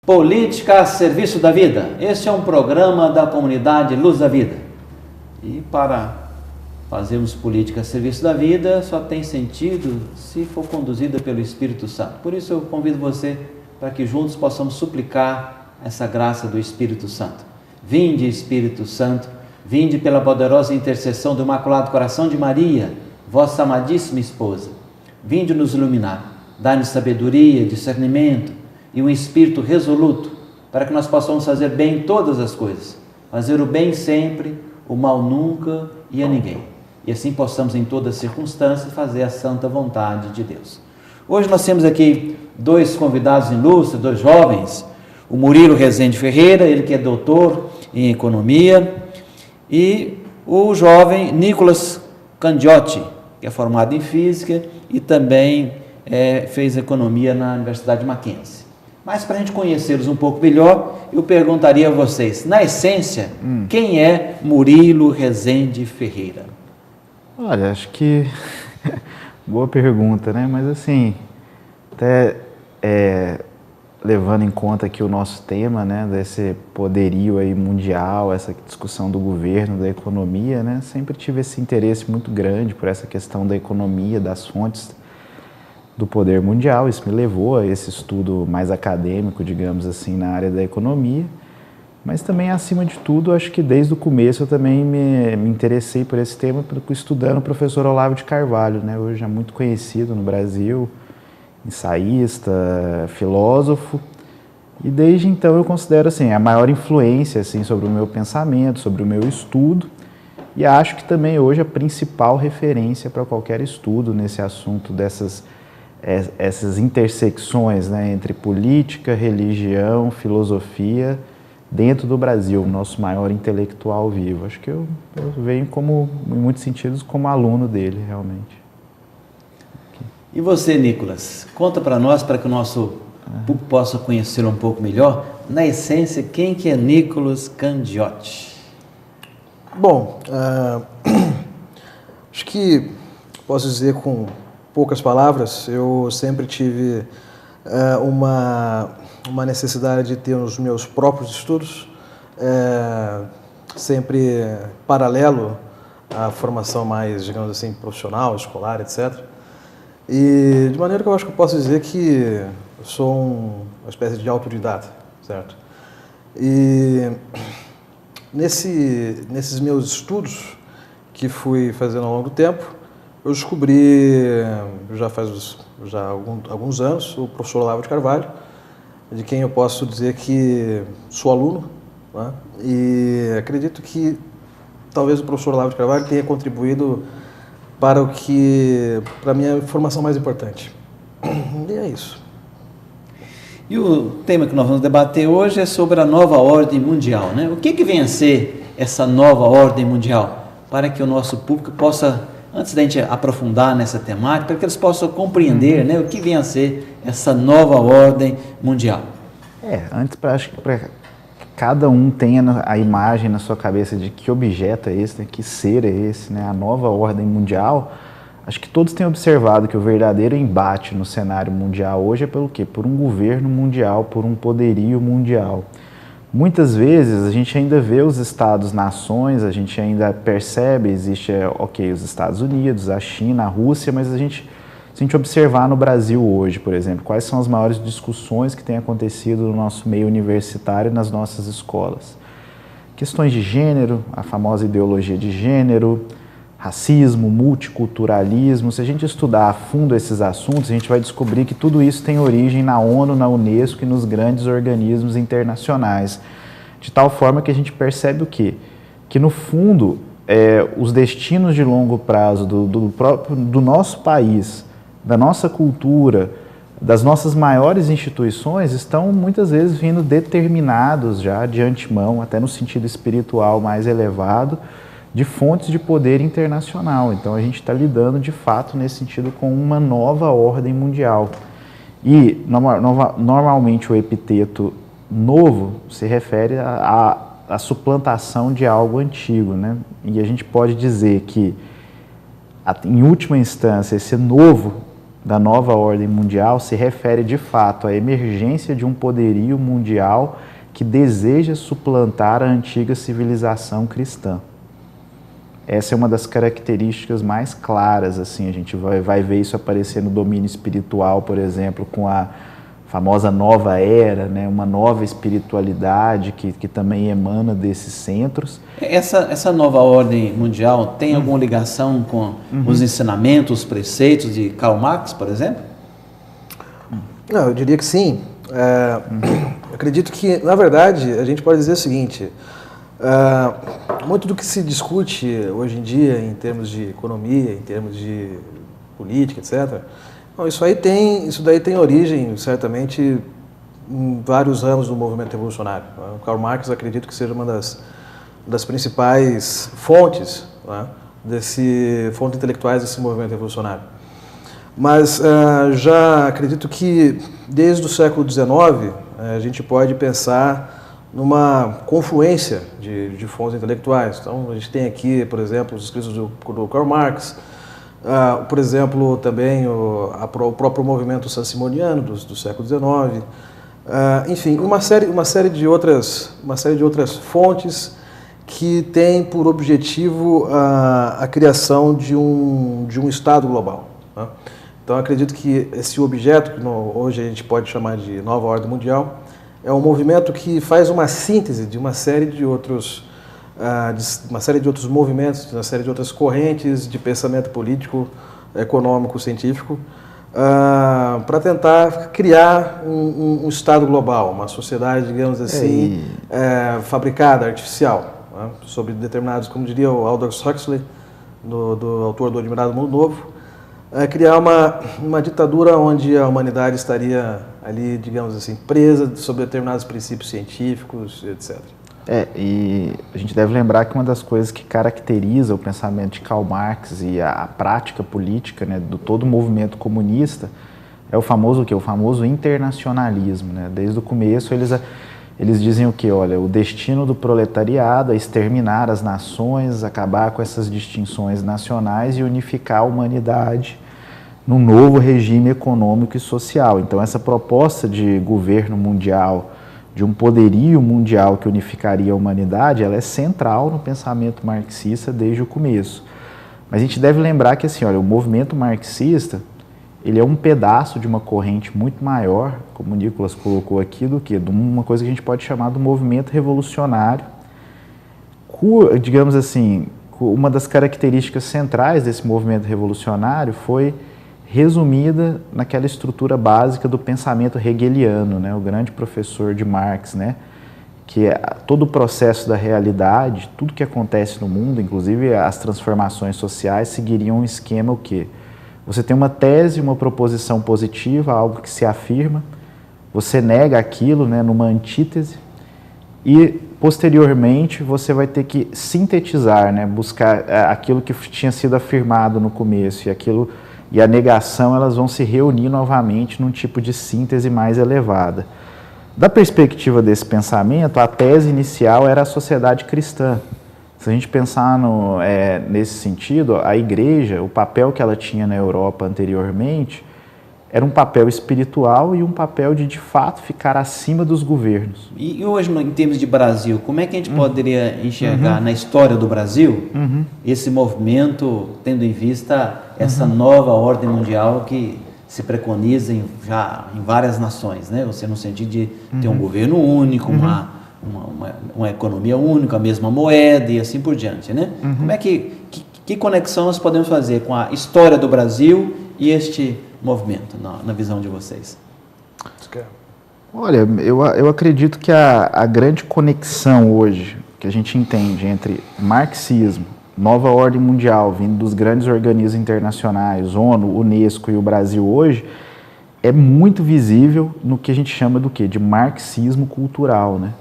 Política a serviço da vida. Este é um programa da comunidade Luz da Vida. E para fazermos política a serviço da vida, só tem sentido se for conduzida pelo Espírito Santo. Por isso eu convido você para que juntos possamos suplicar essa graça do Espírito Santo. Vinde, Espírito Santo, vinde pela poderosa intercessão do Imaculado Coração de Maria, vossa amadíssima esposa. Vinde nos iluminar, dai-nos sabedoria, discernimento, e um espírito resoluto, para que nós possamos fazer bem em todas as coisas, fazer o bem sempre, o mal nunca e a ninguém, e assim possamos em todas as circunstâncias fazer a santa vontade de Deus. Hoje nós temos aqui dois convidados ilustres, dois jovens, o Murilo Rezende Ferreira, ele que é doutor em economia, e o jovem Nicolas Candiotti, que é formado em física e também fez economia na Universidade Mackenzie. Mas para a gente conhecê-los um pouco melhor, eu perguntaria a vocês, na essência, quem é Murilo Rezende Ferreira? Olha, acho que boa pergunta, né? Mas assim, até levando em conta aqui o nosso tema, né, desse poderio aí mundial, essa discussão do governo, da economia, né? Sempre tive esse interesse muito grande por essa questão da economia, das fontes do poder mundial. Isso me levou a esse estudo mais acadêmico, digamos assim, na área da economia, mas também, acima de tudo, acho que desde o começo eu também me interessei por esse tema, estudando o professor Olavo de Carvalho, né, hoje já muito conhecido no Brasil, ensaísta, filósofo, e desde então eu considero assim, a maior influência assim, sobre o meu pensamento, sobre o meu estudo, e acho que também hoje a principal referência para qualquer estudo nesse assunto essas intersecções, né, entre política, religião, filosofia, dentro do Brasil, nosso maior intelectual vivo. Acho que eu venho como, em muitos sentidos, como aluno dele, realmente. E você, Nicolas, conta para nós, para que o nosso público possa conhecê-lo um pouco melhor, na essência, quem que é Nicolas Candiotti? Bom, acho que posso dizer com poucas palavras, eu sempre tive uma necessidade de ter os meus próprios estudos, sempre paralelo à formação mais, digamos assim, profissional, escolar, etc. E de maneira que eu acho que eu posso dizer que eu sou uma espécie de autodidata, certo? E nesses meus estudos que fui fazendo ao longo do tempo, eu descobri, já faz alguns anos, o professor Olavo de Carvalho, de quem eu posso dizer que sou aluno, né? E acredito que talvez o professor Olavo de Carvalho tenha contribuído para a minha formação mais importante. E é isso. E o tema que nós vamos debater hoje é sobre a nova ordem mundial, né? O que vem a ser essa nova ordem mundial? Para que o nosso público possa, antes da gente aprofundar nessa temática, para que eles possam compreender, né, o que vem a ser essa nova ordem mundial. Antes, acho que para cada um tenha a imagem na sua cabeça de que objeto é esse, né, que ser é esse, né, a nova ordem mundial, acho que todos têm observado que o verdadeiro embate no cenário mundial hoje é pelo quê? Por um governo mundial, por um poderio mundial. Muitas vezes a gente ainda vê os Estados-nações, a gente ainda percebe, existe, os Estados Unidos, a China, a Rússia, mas se a gente observar no Brasil hoje, por exemplo, quais são as maiores discussões que têm acontecido no nosso meio universitário e nas nossas escolas? Questões de gênero, a famosa ideologia de gênero, racismo, multiculturalismo. Se a gente estudar a fundo esses assuntos, a gente vai descobrir que tudo isso tem origem na ONU, na Unesco e nos grandes organismos internacionais. De tal forma que a gente percebe o quê? Que no fundo, os destinos de longo prazo do nosso país, da nossa cultura, das nossas maiores instituições, estão muitas vezes vindo determinados já de antemão, até no sentido espiritual mais elevado, de fontes de poder internacional. Então a gente está lidando de fato nesse sentido com uma nova ordem mundial. E normalmente o epíteto novo se refere à suplantação de algo antigo, né? E a gente pode dizer que, em última instância, esse novo da nova ordem mundial se refere de fato à emergência de um poderio mundial que deseja suplantar a antiga civilização cristã. Essa é uma das características mais claras, assim, a gente vai ver isso aparecer no domínio espiritual, por exemplo, com a famosa nova era, né, uma nova espiritualidade que também emana desses centros. Essa nova ordem mundial tem alguma ligação com os ensinamentos, os preceitos de Karl Marx, por exemplo? Não, eu diria que sim. Acredito que, na verdade, a gente pode dizer o seguinte: muito do que se discute hoje em dia em termos de economia, em termos de política, etc., bom, isso daí tem origem, certamente, em vários ramos do movimento revolucionário. O Karl Marx, acredito que seja uma das principais fontes, né, fontes intelectuais desse movimento revolucionário. Mas já acredito que, desde o século XIX, a gente pode pensar numa confluência de fontes intelectuais. Então, a gente tem aqui, por exemplo, os escritos do Karl Marx, por exemplo, também o próprio movimento saint-simoniano do século XIX, enfim, uma série de outras fontes que têm por objetivo a criação de um Estado global, né? Então, acredito que esse objeto, que hoje a gente pode chamar de nova ordem mundial, é um movimento que faz uma síntese de uma série de outros movimentos, de uma série de outras correntes de pensamento político, econômico, científico, para tentar criar um Estado global, uma sociedade, digamos assim, fabricada, artificial, né, sobre determinados, como diria o Aldous Huxley, do autor do Admirável Mundo Novo, criar uma ditadura onde a humanidade estaria ali, digamos assim, presa sobre determinados princípios científicos, etc. E a gente deve lembrar que uma das coisas que caracteriza o pensamento de Karl Marx e a prática política, né, do todo o movimento comunista é o famoso o quê? O famoso internacionalismo, né? Desde o começo eles dizem o quê? Olha, o destino do proletariado é exterminar as nações, acabar com essas distinções nacionais e unificar a humanidade num novo regime econômico e social. Então, essa proposta de governo mundial, de um poderio mundial que unificaria a humanidade, ela é central no pensamento marxista desde o começo. Mas a gente deve lembrar que, assim, olha, o movimento marxista, ele é um pedaço de uma corrente muito maior, como o Nicolas colocou aqui, do que de uma coisa que a gente pode chamar do movimento revolucionário. Digamos assim, uma das características centrais desse movimento revolucionário foi resumida naquela estrutura básica do pensamento hegeliano, né, o grande professor de Marx, né, que todo o processo da realidade, tudo que acontece no mundo, inclusive as transformações sociais, seguiriam um esquema o quê? Você tem uma tese, uma proposição positiva, algo que se afirma, você nega aquilo, né, numa antítese, e posteriormente você vai ter que sintetizar, né, buscar aquilo que tinha sido afirmado no começo e a negação, elas vão se reunir novamente num tipo de síntese mais elevada. Da perspectiva desse pensamento, a tese inicial era a sociedade cristã. Se a gente pensar nesse sentido, a igreja, o papel que ela tinha na Europa anteriormente, era um papel espiritual e um papel de fato, ficar acima dos governos. E hoje, em termos de Brasil, como é que a gente poderia enxergar na história do Brasil esse movimento, tendo em vista essa nova ordem mundial que se preconiza já em várias nações, né? Você no sentido de ter um governo único, uma economia única, a mesma moeda e assim por diante, né? Como é que conexão nós podemos fazer com a história do Brasil e este movimento, na visão de vocês? Olha, eu acredito que a grande conexão hoje que a gente entende entre marxismo, nova ordem mundial, vindo dos grandes organismos internacionais, ONU, Unesco e o Brasil hoje, é muito visível no que a gente chama do quê? De marxismo cultural, né?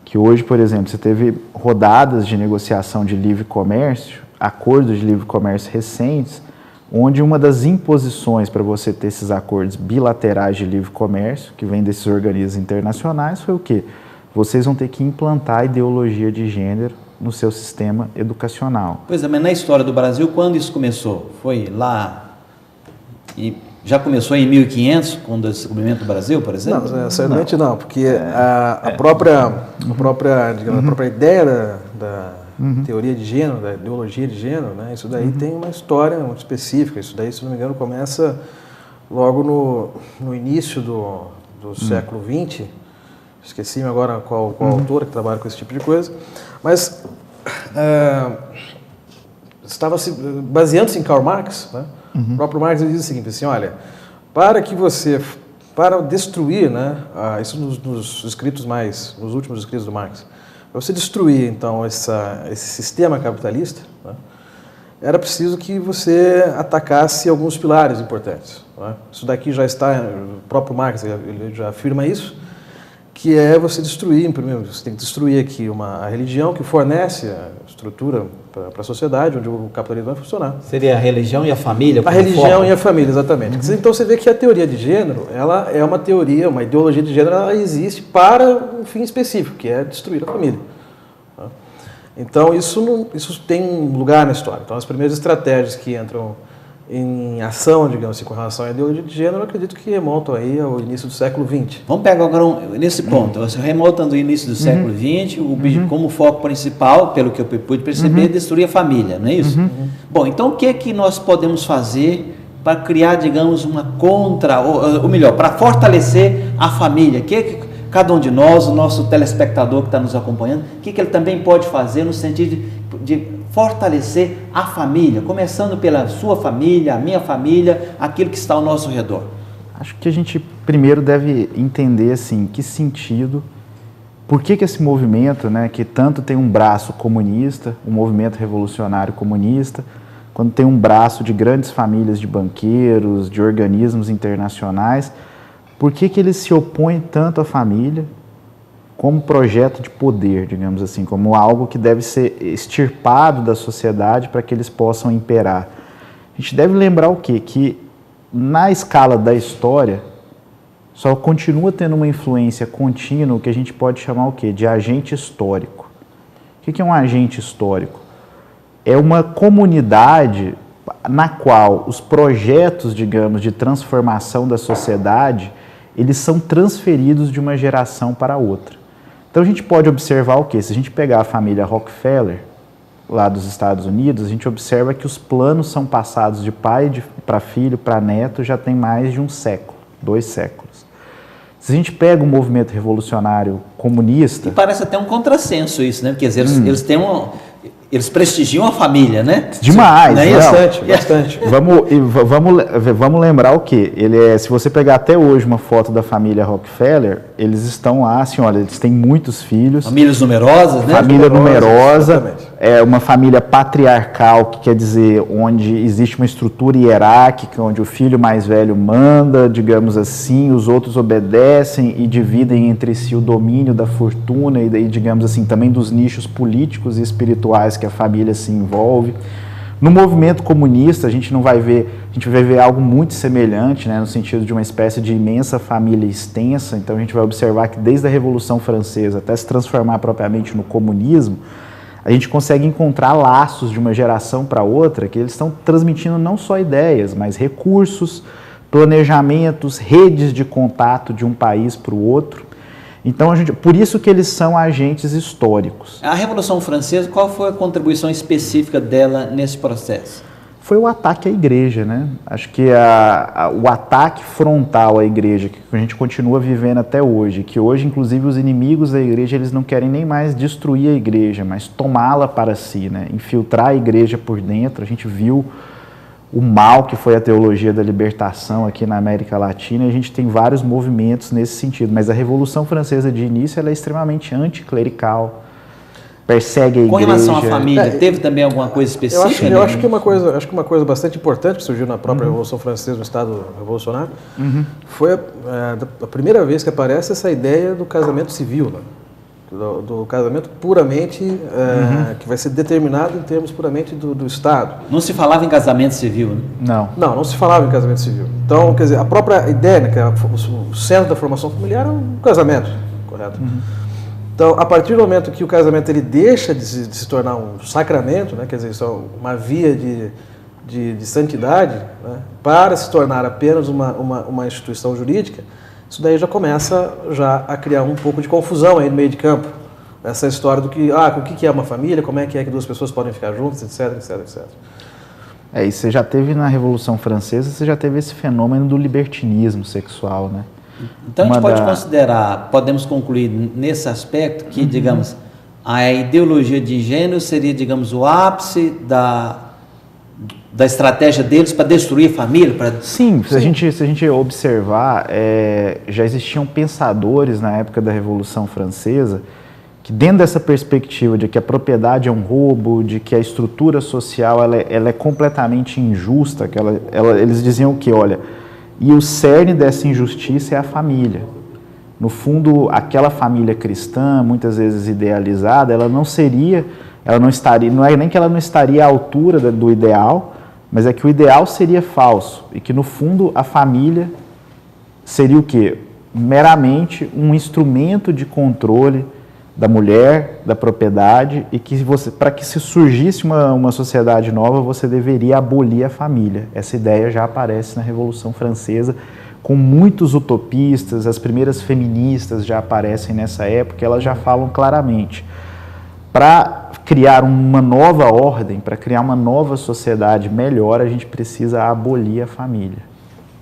Que hoje, por exemplo, você teve rodadas de negociação de livre comércio, acordos de livre comércio recentes, onde uma das imposições para você ter esses acordos bilaterais de livre comércio, que vem desses organismos internacionais, foi o quê? Vocês vão ter que implantar a ideologia de gênero no seu sistema educacional. Pois é, mas na história do Brasil, quando isso começou? Foi lá Já começou em 1500, com o descobrimento do Brasil, por exemplo? Não, certamente não, porque a própria ideia da teoria de gênero, da ideologia de gênero, né, isso daí tem uma história muito específica. Isso daí, se não me engano, começa logo no início do século XX. Esqueci-me agora qual autora que trabalha com esse tipo de coisa. Mas estava baseando-se em Karl Marx, né? O próprio Marx diz o seguinte, assim, olha, para destruir, né, isso nos últimos escritos do Marx, para você destruir, então, esse sistema capitalista, né, era preciso que você atacasse alguns pilares importantes. Né? Isso daqui já está, o próprio Marx ele já afirma isso, que é você destruir, primeiro, você tem que destruir aqui a religião que fornece a estrutura para a sociedade, onde o capitalismo vai funcionar. Seria a religião e a família? A religião e a família, exatamente. Então você vê que a teoria de gênero, ela é uma teoria, uma ideologia de gênero, ela existe para um fim específico, que é destruir a família. Então isso tem um lugar na história. Então as primeiras estratégias que entram em ação, digamos assim, com relação à ideologia de gênero, eu acredito que remontam aí ao início do século XX. Vamos pegar agora nesse ponto, você remonta do início do século XX, como foco principal, pelo que eu pude perceber, é destruir a família, não é isso? Bom, então o que nós podemos fazer para criar, digamos, uma ou melhor, para fortalecer a família? Que cada um de nós, o nosso telespectador que está nos acompanhando, o que ele também pode fazer no sentido de fortalecer a família, começando pela sua família, a minha família, aquilo que está ao nosso redor? Acho que a gente primeiro deve entender, assim, que sentido, por que esse movimento, né, que tanto tem um braço comunista, um movimento revolucionário comunista, quando tem um braço de grandes famílias de banqueiros, de organismos internacionais, por que eles se opõem tanto à família como projeto de poder, digamos assim, como algo que deve ser extirpado da sociedade para que eles possam imperar? A gente deve lembrar o quê? Que na escala da história só continua tendo uma influência contínua, o que a gente pode chamar o quê? De agente histórico. O que é um agente histórico? É uma comunidade na qual os projetos, digamos, de transformação da sociedade, eles são transferidos de uma geração para outra. Então a gente pode observar o quê? Se a gente pegar a família Rockefeller, lá dos Estados Unidos, a gente observa que os planos são passados de pai para filho, para neto, já tem mais de 1 século, 2 séculos. Se a gente pega o movimento revolucionário comunista... E parece até um contrassenso isso, né? Porque eles prestigiam a família, né? Demais. Não é isso? Bastante. Vamos lembrar o quê? Se você pegar até hoje uma foto da família Rockefeller, eles estão lá, assim, olha, eles têm muitos filhos. Famílias numerosas, né? Família numerosa, é uma família patriarcal, que quer dizer, onde existe uma estrutura hierárquica, onde o filho mais velho manda, digamos assim, os outros obedecem e dividem entre si o domínio da fortuna e daí, digamos assim, também dos nichos políticos e espirituais que a família se envolve. No movimento comunista, a gente vai ver algo muito semelhante, né, no sentido de uma espécie de imensa família extensa. Então a gente vai observar que desde a Revolução Francesa até se transformar propriamente no comunismo, a gente consegue encontrar laços de uma geração para outra que eles estão transmitindo não só ideias, mas recursos, planejamentos, redes de contato de um país para o outro. Então, por isso que eles são agentes históricos. A Revolução Francesa, qual foi a contribuição específica dela nesse processo? Foi o ataque à igreja, né? Acho que o ataque frontal à igreja, que a gente continua vivendo até hoje, que hoje, inclusive, os inimigos da igreja, eles não querem nem mais destruir a igreja, mas tomá-la para si, né? Infiltrar a igreja por dentro. A gente viu o mal que foi a teologia da libertação aqui na América Latina, e a gente tem vários movimentos nesse sentido, mas a Revolução Francesa de início ela é extremamente anticlerical, persegue a igreja. Com relação à família, teve também alguma coisa específica? Eu acho que uma coisa bastante importante que surgiu na própria Revolução Francesa, no Estado Revolucionário, foi a primeira vez que aparece essa ideia do casamento civil, né? Do casamento puramente, que vai ser determinado em termos puramente do Estado. Não se falava em casamento civil, né? Não se falava em casamento civil. Então, quer dizer, a própria ideia, né, que o centro da formação familiar é um casamento, correto? Então, a partir do momento que o casamento ele deixa de se tornar um sacramento, né, quer dizer, só uma via de de santidade, né, para se tornar apenas uma instituição jurídica, isso daí já começa a criar um pouco de confusão aí no meio de campo. Essa história do que, o que é uma família, como é que duas pessoas podem ficar juntas, etc, etc, etc. E você já teve na Revolução Francesa, você já teve esse fenômeno do libertinismo sexual, né? Então a gente pode considerar, podemos concluir nesse aspecto que, digamos, a ideologia de gênero seria, digamos, o ápice da estratégia deles para destruir a família? Sim, se a gente observar, já existiam pensadores na época da Revolução Francesa que, dentro dessa perspectiva de que a propriedade é um roubo, de que a estrutura social ela é completamente injusta, que eles diziam o que? Olha, e o cerne dessa injustiça é a família. No fundo, aquela família cristã, muitas vezes idealizada, não estaria, não é nem que ela não estaria à altura do ideal, mas é que o ideal seria falso e que, no fundo, a família seria o quê? Meramente um instrumento de controle da mulher, da propriedade, e que para que se surgisse uma sociedade nova, você deveria abolir a família. Essa ideia já aparece na Revolução Francesa, com muitos utopistas, as primeiras feministas já aparecem nessa época, elas já falam claramente. Para criar uma nova ordem, para criar uma nova sociedade melhor, a gente precisa abolir a família.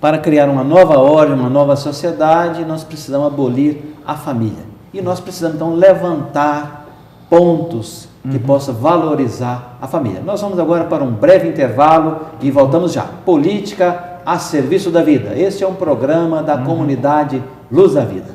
Para criar uma nova ordem, uma nova sociedade, nós precisamos abolir a família. E nós precisamos, então, levantar pontos que possam valorizar a família. Nós vamos agora para um breve intervalo e voltamos já. Política a serviço da vida. Este é um programa da comunidade Luz da Vida.